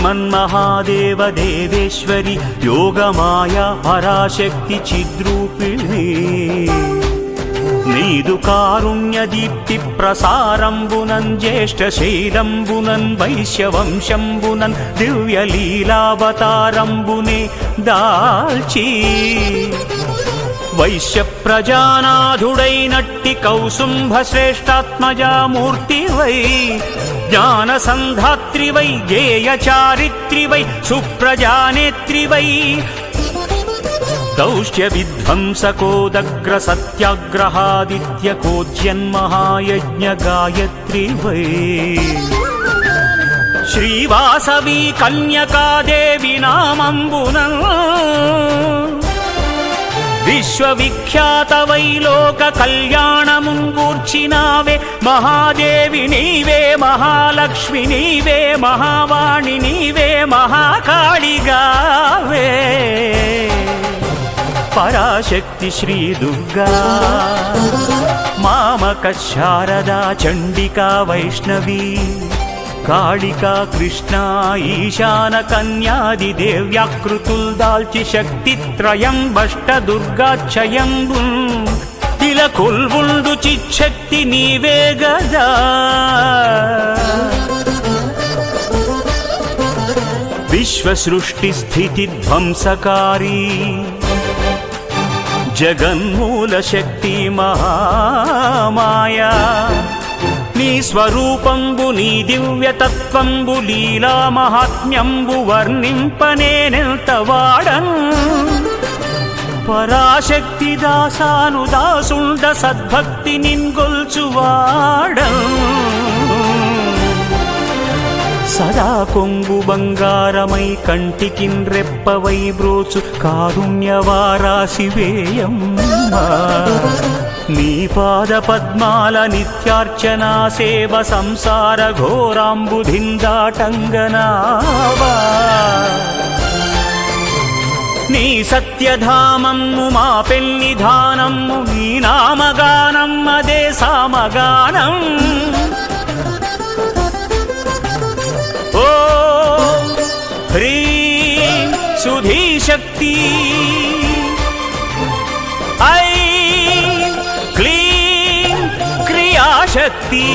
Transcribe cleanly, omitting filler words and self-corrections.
శ్రీమన్మహాదేవ దేవేశ్వరి యోగమాయా పరాశక్తి చిద్రూపిణి నీదు కారుణ్య దీప్తి ప్రసారంబునన్ జ్యేష్ఠ శైలంబునన్ వైశ్యవంశంబునన్ దివ్య లీలావతారంబునే దాల్చి వైశ్య ప్రజానాథుడైనట్టి కౌసుంభ శ్రేష్టాత్మజామూర్తివై జ్ఞాన సంధాత్రివై గేయ చారిత్రివై సుప్రజానేత్రివై దౌష్ట్య విధ్వంసకోదగ్ర సత్యాగ్రహాదిత్యకోజ్యన్మహాయజ్ఞ గాయత్రి వై శ్రీవాసవి కన్యకాదేవి నామంబున విశ్వవిఖ్యాత వైలోక కళ్యాణముంగూర్చినావే మహాదేవి నీవే మహాలక్ష్మి నీవే మహావాణి నీవే మహాకాళిగావే పరాశక్తి శ్రీ దుర్గా మామక శారదా చండికా వైష్ణవీ కాళికా కృష్ణ ఈశాన కన్యాది దేవ్యాకృతుల్ దాల్చి శక్తిత్రయం బష్ట దుర్గాక్షయంబు ఇలా కొల్వుండు చిచ్చక్తి నీవే గదా విశ్వసృష్టి స్థితి ధ్వంసకారీ జగన్మూల శక్తి మహామాయా నీ స్వరూపంబు నీ దివ్యతత్వంబు లీలా మహాత్మ్యంబు వర్ణింపనేనెంత వాడన్ పరాశక్తి దాసాను దాసుండ సద్భక్తి నిన్గొల్చువాడన్ సదా కొంగు బంగారమై కంటికిన్ రెప్పవై బ్రోచు కారుణ్యవారాశివేయమ్మా నీ పాద పద్మాల నిత్యార్చనా సేవ సంసార ఘోరాంబుధిందాటంగనావా నీ సత్యధామమ్ము మా పెన్నిధానమ్ము నీ నామగానం అదే సామగానం హ్రీం సుధీశక్తి ఐం క్లీం క్రియాశక్తి